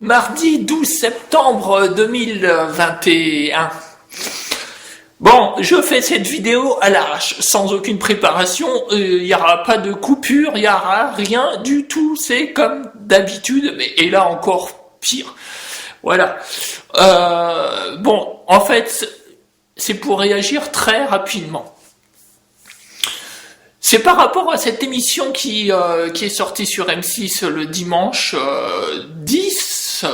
Mardi 12 septembre 2021. Bon, je fais cette vidéo à l'arrache, sans aucune préparation, il n'y aura pas de coupure, il n'y aura rien du tout, c'est comme d'habitude, et là encore pire. Voilà. Bon, en fait, c'est pour réagir très rapidement. C'est par rapport à cette émission qui est sortie sur M6 le dimanche 10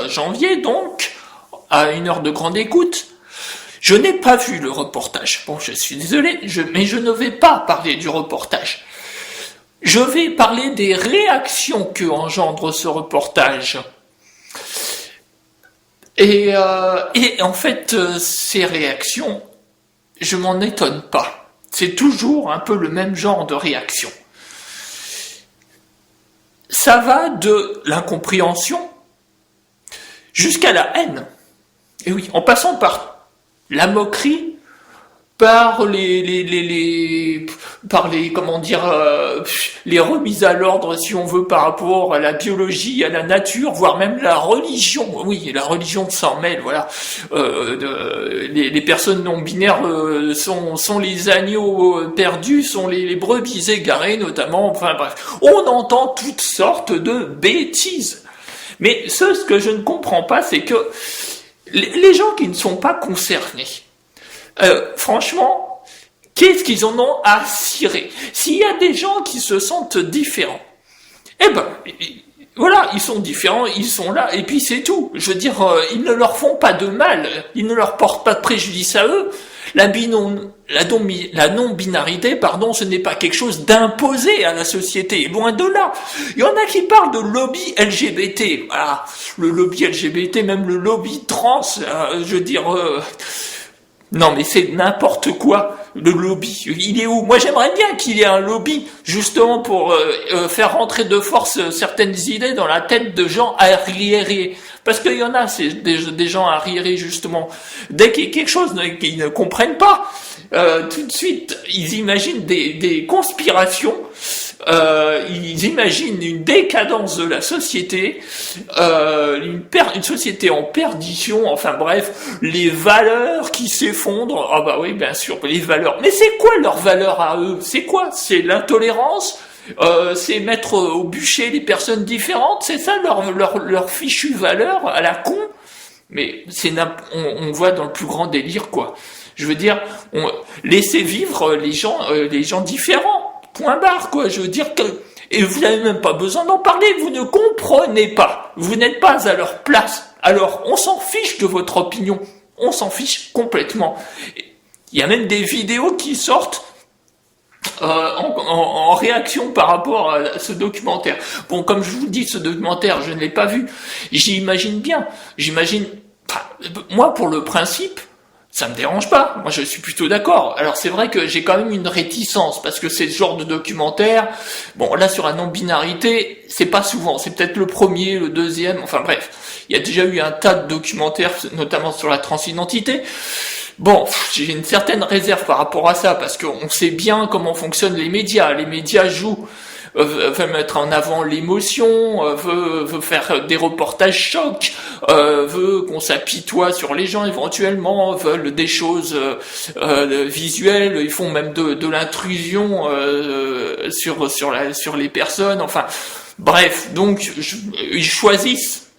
janvier, donc, à une heure de grande écoute. Je n'ai pas vu le reportage. Bon, je suis désolé, mais je ne vais pas parler du reportage. Je vais parler des réactions que engendre ce reportage. Et en fait, ces réactions, je m'en étonne pas. C'est toujours un peu le même genre de réaction. Ça va de l'incompréhension jusqu'à la haine. Et oui, en passant par la moquerie, par les comment dire, les remises à l'ordre, si on veut, par rapport à la biologie, à la nature, voire même la religion. Oui, la religion s'en mêle, voilà. Les personnes non binaires sont les agneaux perdus, sont les brebis égarées, notamment. Enfin bref, on entend toutes sortes de bêtises. Mais ce que je ne comprends pas, c'est que les gens qui ne sont pas concernés, franchement, qu'est-ce qu'ils en ont à cirer? S'il y a des gens qui se sentent différents, eh ben, voilà, ils sont différents, ils sont là, et puis c'est tout. Je veux dire, ils ne leur font pas de mal, ils ne leur portent pas de préjudice à eux. La non-binarité, pardon, ce n'est pas quelque chose d'imposé à la société, loin de là. Il y en a qui parlent de lobby LGBT, voilà, le lobby LGBT, même le lobby trans, je veux dire... Non mais c'est n'importe quoi, le lobby, il est où? Moi j'aimerais bien qu'il y ait un lobby, justement pour faire rentrer de force certaines idées dans la tête de gens arriérés. Parce qu'il y en a, c'est des gens arriérés justement. Dès qu'il y a quelque chose qu'ils ne comprennent pas, tout de suite, ils imaginent des conspirations, ils imaginent une décadence de la société, une société en perdition, enfin bref, les valeurs qui s'effondrent. Ah bah oui, bien sûr, les valeurs. Mais c'est quoi leurs valeurs à eux? C'est quoi? C'est l'intolérance? C'est mettre au bûcher les personnes différentes? C'est ça leur fichue valeur à la con? Mais on voit dans le plus grand délire, quoi. Je veux dire, laissez vivre les gens différents. Point barre, quoi. Je veux dire que, et vous n'avez même pas besoin d'en parler, vous ne comprenez pas. Vous n'êtes pas à leur place. Alors, on s'en fiche de votre opinion. On s'en fiche complètement. Il y a même des vidéos qui sortent en réaction par rapport à ce documentaire. Bon, comme je vous dis, ce documentaire, je ne l'ai pas vu. J'imagine bien. Moi, pour le principe, ça me dérange pas. Moi, je suis plutôt d'accord. Alors, c'est vrai que j'ai quand même une réticence parce que c'est ce genre de documentaire. Bon, là, sur la non-binarité, c'est pas souvent. C'est peut-être le premier, le deuxième. Enfin, bref. Il y a déjà eu un tas de documentaires, notamment sur la transidentité. Bon, j'ai une certaine réserve par rapport à ça parce qu'on sait bien comment fonctionnent les médias. Les médias jouent, veulent mettre en avant l'émotion, veut faire des reportages chocs, veut qu'on s'apitoie sur les gens éventuellement, veulent des choses visuelles, ils font même de l'intrusion sur les personnes. Enfin, bref, donc ils choisissent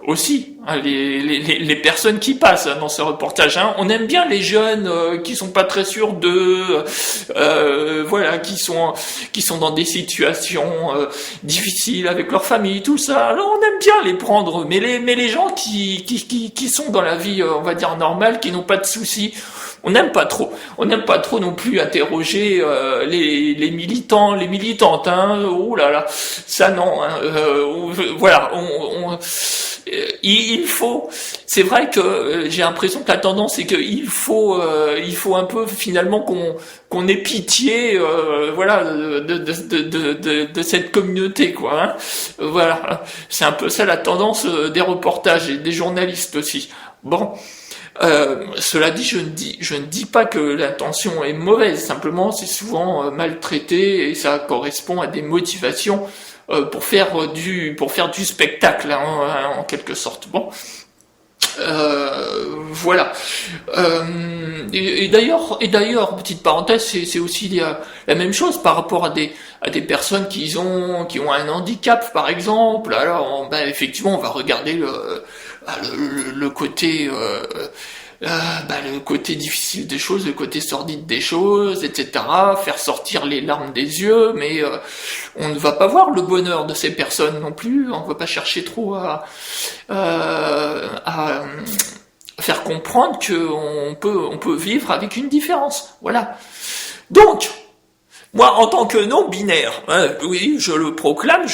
aussi, hein, les personnes qui passent dans ce reportage. Hein. On aime bien les jeunes qui sont pas très sûrs d'eux, voilà, qui sont dans des situations difficiles avec leur famille, tout ça. Alors on aime bien les prendre, mais les gens qui sont dans la vie, on va dire normale, qui n'ont pas de soucis, on n'aime pas trop. On n'aime pas trop non plus interroger les militants, les militantes. Hein. Oh là là, ça non. Hein. Voilà, il faut. C'est vrai que j'ai l'impression que la tendance c'est qu'il faut un peu finalement qu'on ait pitié, voilà, de cette communauté, quoi. Hein. Voilà, c'est un peu ça la tendance des reportages et des journalistes aussi. Bon. Cela dit, je ne dis pas que l'intention est mauvaise, simplement c'est souvent maltraité et ça correspond à des motivations pour faire du spectacle, hein, en quelque sorte. Bon. Voilà. Et d'ailleurs, petite parenthèse, c'est aussi la même chose par rapport à des personnes qui ont un handicap, par exemple. Alors, effectivement, on va regarder le côté le côté difficile des choses, le côté sordide des choses, etc. Faire sortir les larmes des yeux, mais on ne va pas voir le bonheur de ces personnes non plus. On ne va pas chercher trop à faire comprendre qu'on peut vivre avec une différence. Voilà. Donc, moi, en tant que non-binaire, oui, je le proclame,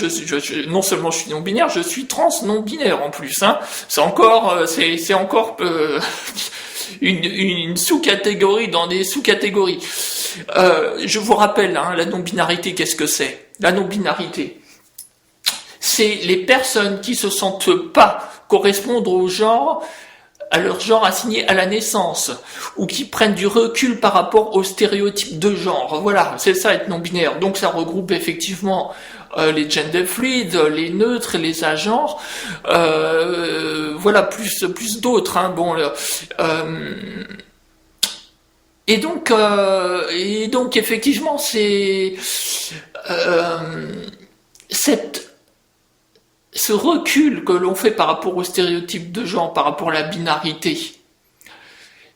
non seulement je suis non-binaire, je suis trans non-binaire en plus. Hein. C'est encore une sous-catégorie dans des sous-catégories. Je vous rappelle, hein, la non-binarité, qu'est-ce que c'est? La non-binarité, c'est les personnes qui se sentent pas correspondre au genre, à leur genre assigné à la naissance, ou qui prennent du recul par rapport aux stéréotypes de genre. Voilà, c'est ça être non-binaire. Donc ça regroupe effectivement les gender fluides, les neutres, les agenres, voilà, plus d'autres. Hein. Bon, et donc effectivement, c'est ce recul que l'on fait par rapport aux stéréotypes de genre, par rapport à la binarité,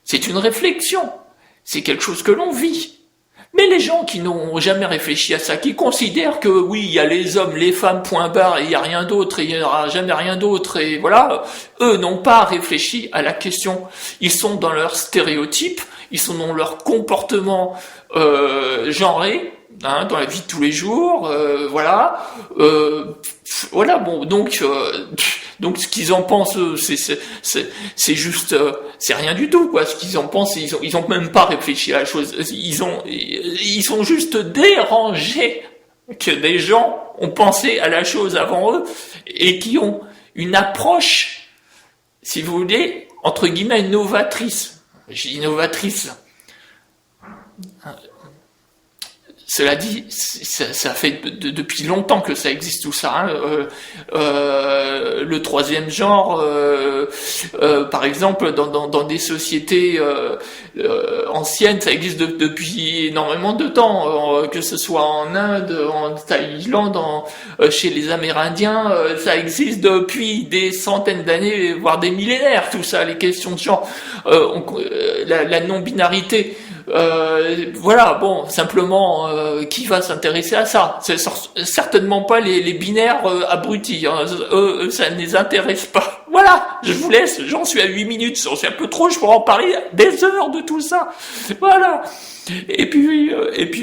c'est une réflexion, c'est quelque chose que l'on vit. Mais les gens qui n'ont jamais réfléchi à ça, qui considèrent que oui, il y a les hommes, les femmes, point barre, et il n'y a rien d'autre, et il n'y aura jamais rien d'autre, et voilà, eux n'ont pas réfléchi à la question. Ils sont dans leurs stéréotypes, ils sont dans leur comportement genré, hein, dans la vie de tous les jours, voilà. Voilà, bon, donc ce qu'ils en pensent, c'est juste, c'est rien du tout, quoi. Ce qu'ils en pensent, ils ont même pas réfléchi à la chose. Ils sont juste dérangés que des gens ont pensé à la chose avant eux et qui ont une approche, si vous voulez, entre guillemets, novatrice. Je dis novatrice. Cela dit, ça fait depuis longtemps que ça existe tout ça. Hein. Le troisième genre, par exemple, dans des sociétés anciennes, ça existe depuis énormément de temps. Que ce soit en Inde, en Thaïlande, chez les Amérindiens, ça existe depuis des centaines d'années, voire des millénaires. Tout ça, les questions de genre, la non-binarité. Voilà, bon, simplement, qui va s'intéresser à ça? C'est certainement pas les binaires abrutis, hein. Eux, ça ne les intéresse pas. Voilà, je vous laisse, j'en suis à 8 minutes, j'en suis un peu trop, je pourrais en parler des heures de tout ça. Voilà. Et puis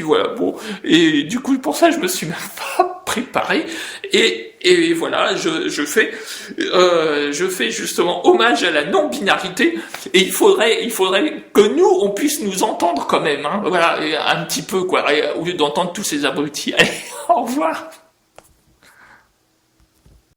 voilà, bon. Et du coup, pour ça, je me suis même pas préparé. Et voilà, je fais justement hommage à la non-binarité. Et il faudrait que nous, on puisse nous entendre quand même, hein. Voilà, un petit peu, quoi, au lieu d'entendre tous ces abrutis. Allez, au revoir.